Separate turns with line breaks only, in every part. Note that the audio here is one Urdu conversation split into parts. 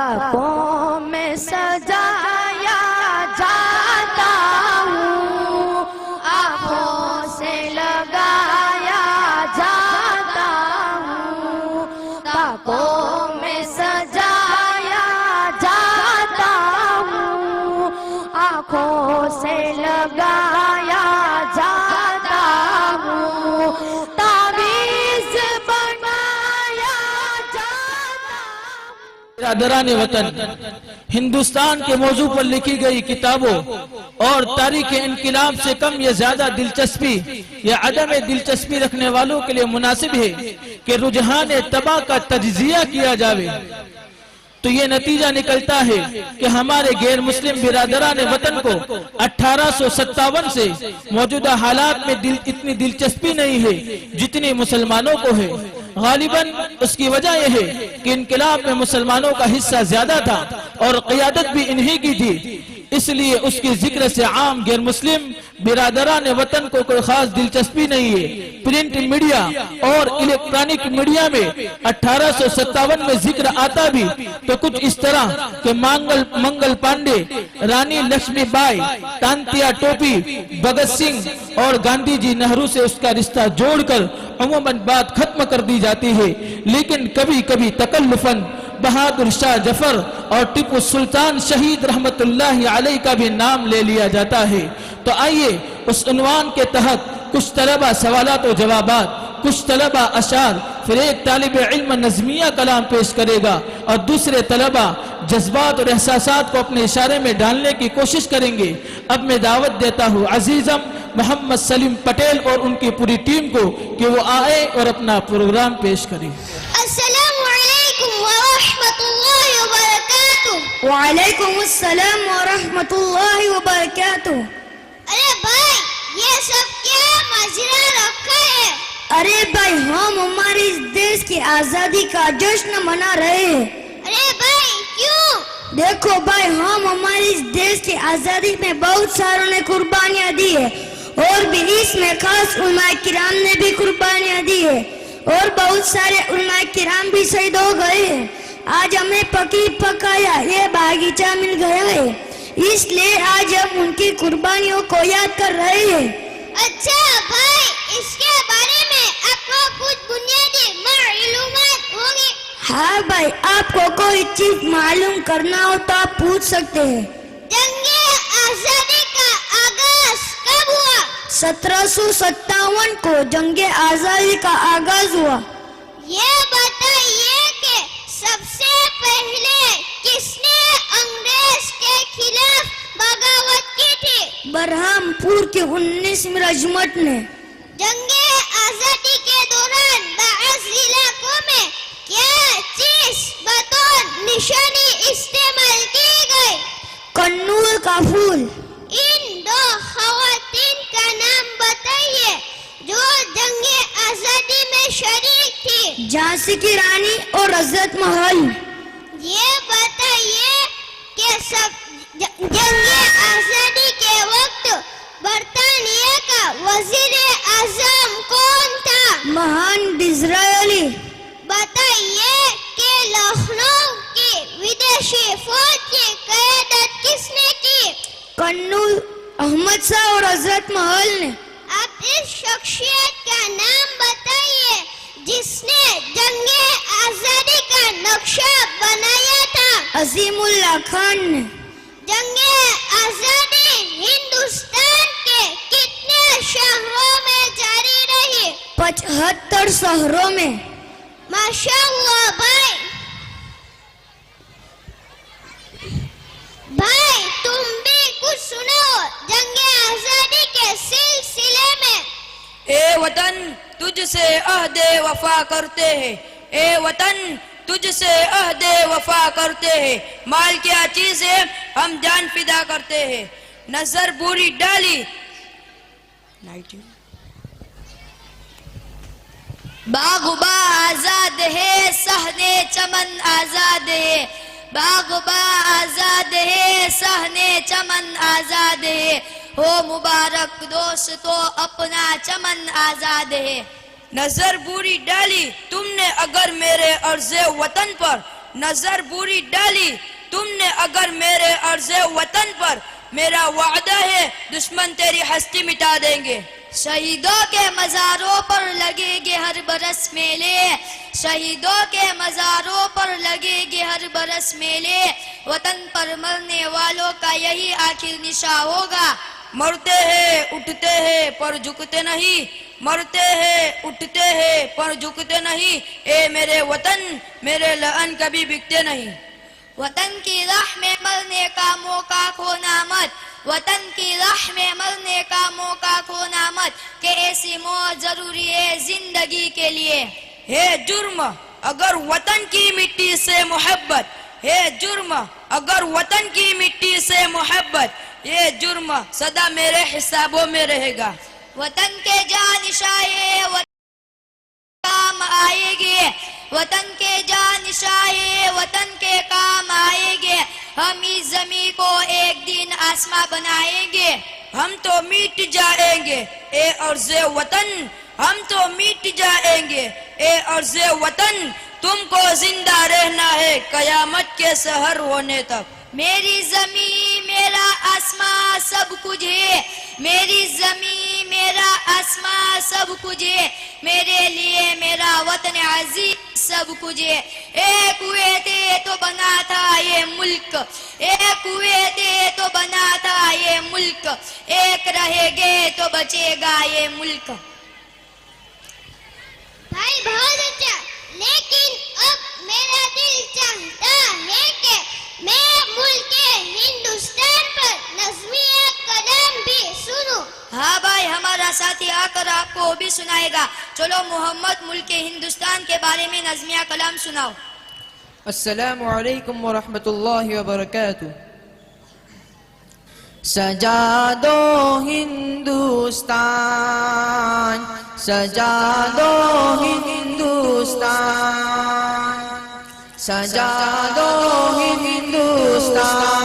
طاقوں میں سجایا جاتا ہوں، آنکھوں سے لگایا جاتا ہوں، طاقوں میں سجایا جاتا ہوں، آنکھوں سے لگایا جاتا ہوں، تعویذ بنایا جاتا ہوں۔
برادران وطن، ہندوستان کے موضوع پر لکھی گئی کتابوں اور تاریخ انقلاب سے کم یا زیادہ دلچسپی یا عدم دلچسپی رکھنے والوں کے لیے مناسب ہے کہ رجحان تباہ کا تجزیہ کیا جاوے، تو یہ نتیجہ نکلتا ہے کہ ہمارے غیر مسلم برادران وطن کو 1857 سے موجودہ حالات میں اتنی دلچسپی نہیں ہے جتنی مسلمانوں کو ہے۔ غالباً اس کی وجہ یہ ہے کہ انقلاب میں مسلمانوں کا حصہ زیادہ تھا اور قیادت بھی انہی کی تھی، اس لیے اس کی ذکر سے عام غیر مسلم برادران وطن کو کوئی خاص دلچسپی نہیں ہے۔ پرنٹ میڈیا اور الیکٹرانک میڈیا میں 1857 میں ذکر آتا بھی تو کچھ اس طرح کہ منگل پانڈے، رانی لکشمی بائی، تانتیا ٹوپی، بھگت سنگھ اور گاندھی جی نہرو سے اس کا رشتہ جوڑ کر عموماً بات ختم کر دی جاتی ہے، لیکن کبھی کبھی تکلفاً بہادر شاہ ظفر اور ٹیپو سلطان شہید رحمت اللہ علیہ کا بھی نام لے لیا جاتا ہے۔ تو آئیے اس عنوان کے تحت کچھ طلبہ سوالات و جوابات، کچھ طلبہ اشعار، پھر ایک طالب علم نظمیہ کلام پیش کرے گا اور دوسرے طلبہ جذبات اور احساسات کو اپنے اشارے میں ڈالنے کی کوشش کریں گے۔ اب میں دعوت دیتا ہوں عزیزم محمد سلیم پٹیل اور ان کی پوری ٹیم کو کہ وہ آئے اور اپنا پروگرام پیش کریں۔
السلام علیکم ورحمۃ اللہ وبرکاتہ۔
وعلیکم السلام ورحمۃ اللہ وبرکاتہ۔
ارے بھائی، یہ سب کیا ماجرا رکھا ہے؟
ارے بھائی، ہم ہمارے اس دیش کی آزادی کا جشن منا رہے ہیں۔
ارے بھائی، کیوں؟
دیکھو بھائی، ہم ہمارے اس دیش کی آزادی میں بہت ساروں نے قربانیاں دی ہے، اور بھی اس میں خاص علماء کرام نے بھی قربانیاں دی ہے، اور بہت سارے علماء کرام بھی شہید ہو گئے ہیں۔ آج ہمیں پکی پکایا یہ باغیچہ مل گیا ہے، اس لیے آج ہم ان کی قربانیوں کو یاد کر رہے ہیں۔
اچھا بھائی، اس کے بارے میں آپ کو کچھ بنیادی معلومات ہوں گی؟
ہاں بھائی، آپ کو کوئی چیز معلوم کرنا ہو تو آپ پوچھ سکتے ہیں۔
جنگ آزادی کا آغاز کب ہوا؟
1757 کو جنگ آزادی کا آغاز ہوا۔
یہ بتائیے کہ سب سے پہلے کس نے انگریز کے خلاف بغاوت کی تھی؟
برہم پور کے 19 رجمنٹ نے۔
جنگ آزادی کے دوران بعض علاقوں میں کیا چیز بطور نشانی استعمال کی گئی؟
کنول کا پھول۔
ان دو خواتین کا نام بتائیے جو جنگ آزادی میں شریک تھی۔
جھانسی کی رانی اور حضرت محل۔
یہ بتائیے کہ جنگ آزادی کے وقت برطانیہ کا وزیر اعظم کون تھا؟
مہان ڈزرائیلی۔
بتائیے کہ لکھنؤ کی ودیشی فوج کی قیادت کس نے کی؟
کنول احمد شاہ اور حضرت محل نے۔
اب اس شخصیت کا نام بتائیے جس نے جنگ آزادی کا نقشہ بنایا تھا۔
عظیم اللہ خان نے۔
جنگ آزادی ہندوستان کے کتنے شہروں میں جاری رہی؟
75 شہروں میں۔
ماشاءاللہ بھائی۔ بھائی تم بھی کچھ سنو جنگ آزادی کے سلسلے میں۔
اے وطن تجھ سے عہد وفا کرتے ہیں، اے وطن تجھ سے عہد وفا کرتے ہیں، مال کیا چیز ہے ہم جان فدا کرتے ہیں، نظر بری ڈالی باغ با آزاد ہے، صحنے چمن آزاد ہے، باغ با آزاد ہے، صحنے چمن آزاد ہے، ہو مبارک دوستو اپنا چمن آزاد ہے۔ نظر بری ڈالی تم نے اگر میرے عرض وطن پر، نظر بری ڈالی تم نے اگر میرے عرض وطن پر، میرا وعدہ ہے دشمن تیری ہستی مٹا دیں گے. شہیدوں کے مزاروں پر لگے گے ہر برس میلے، شہیدوں کے مزاروں پر لگے گے ہر برس میلے، وطن پر مرنے والوں کا یہی آخر نشاں ہوگا. مرتے ہیں اٹھتے ہیں پر جھکتے نہیں، مرتے ہیں اٹھتے ہیں پر جھکتے نہیں، اے میرے وطن میرے لعن کبھی بکتے نہیں. وطن کی راہ میں مرنے کا موقع کھونا مت، وطن کی راہ میں مرنے کا موقع کھونا مت، کہ ایسی موت ضروری ہے زندگی کے لیے. ہے جرم اگر وطن کی مٹی سے محبت، ہے جرم اگر وطن کی مٹی سے محبت، یہ جرم سدا میرے حسابوں میں رہے گا. وطن کے جانشائے کام آئے گے، وطن کے جانشائے وطن کے کام آئے گے، ہم اس زمین کو ایک دن آسماں بنائیں گے. ہم تو مٹ جائیں گے اے عرض وطن، ہم تو مٹ جائیں گے اے عرض وطن، تم کو زندہ رہنا ہے قیامت کے سحر ہونے تک. میری زمین میرا آسمان سب کچھ ہے، میری زمین میرا آسمان سب کچھ ہے، میرے لیے میرا وطن عزیز سب کچھ ہے. ایک ہوئے تھے تو بنا تھا یہ ملک، ایک ہوئے تھے تو بنا تھا یہ ملک، ایک رہے گے تو بچے گا یہ ملک.
بھائی بہت اچھا، لیکن اب میرا دل چاہتا ہے کہ میں ملک ہندوستان پر نظمیہ کلام بھی سنوں.
ہاں بھائی، ہمارا ساتھی آ کر آپ کو بھی سنائے گا. چلو محمد ملک ہندوستان کے بارے میں نظمیہ کلام سناؤ.
السلام علیکم ورحمۃ اللہ وبرکاتہ. سجا دو ہندوستان، سجا دو ہندوستان، سجا دو ہندوستان،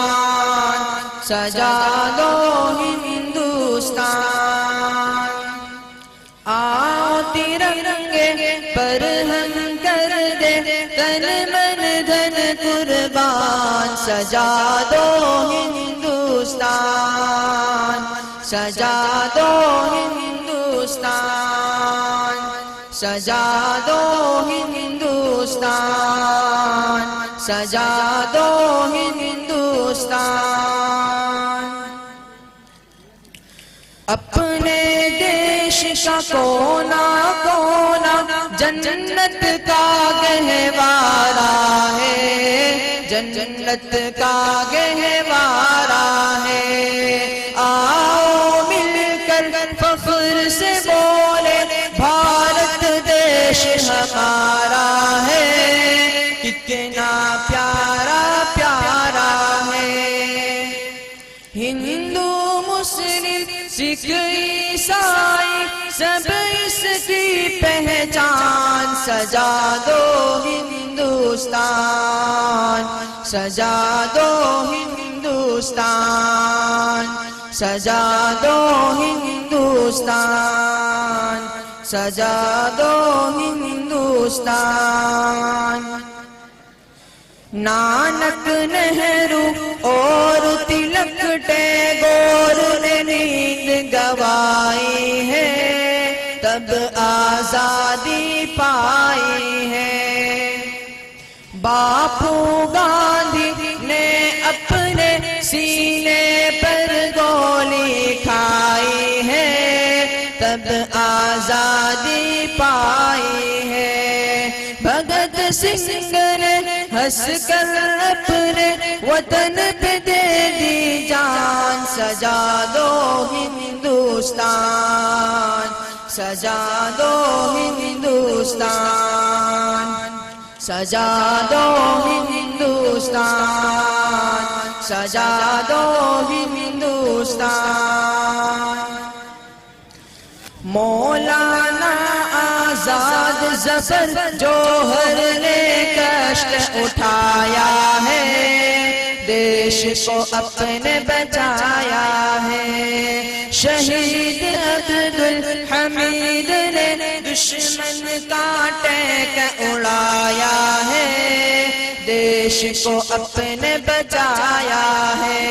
سجا دو ہندوستان. آؤ ترنگے پر ہم کر دے تن من دھن قربان. سجا دو ہندوستان، سجا دو ہندوستان، سجا دو ہندوستان، سجا دو ہندوستان. اپنے دیش کا کونا کونا جنت کا گہوارہ ہے، جنت کا گہوارہ ہے. آؤ مل کر فخر سے بولے بھارت دیش ہمارا ہے، کتنا پیارا پیارا ہے. ہندو مسلم سکھ عیسائی سب اس کی پہچان. سجا دو ہندوستان، سجا دو ہندوستان، سجا دو ہندوستان، سجا دو ہندوستان. نانک نہرو اور تلک ٹیگور نے نیند گوائی ہے، تب آزادی پائی ہے. باپو گاندھی نے اپنے سینے پر گولی کھائی ہے، تب آزادی پائی ہے. بھگت سنگھ نے ہنس کر اپنے وطن پہ دے دی جان. سجا دو ہندوستان، سجا دو ہندوستان، سجا دو ہندوستان، سجا دو ہندوستان. مولانا آزاد ظفر جوہر نے کشت اٹھایا ہے، دیش کو اپنے بچایا ہے. شہید عبدالحمید نے دشمن کا ٹینک اڑایا ہے، دیش کو اپنے بچایا ہے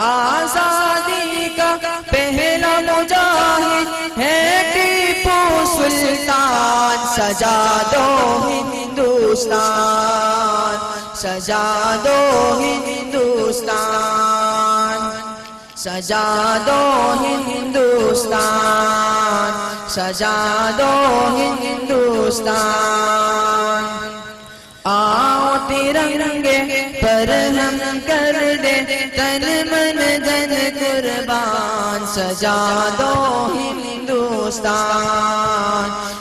آزادی کا پہلا مجاہد ہے ٹیپو سلطان سجا دو ہندوستان سجا دو ہندوستان سجا دو ہندوستان سجا دو ہندوستان آؤ ترنگے پر ہم کر دے تن من دن قربان سجا دو ہندوستان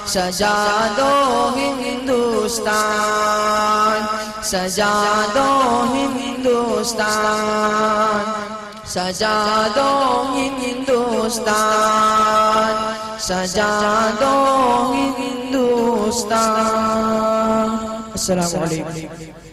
سجا دو ہندوستان سجا دو ہندوستان سجا دو ہندوستان سجا دو ہندوستان السلام علیکم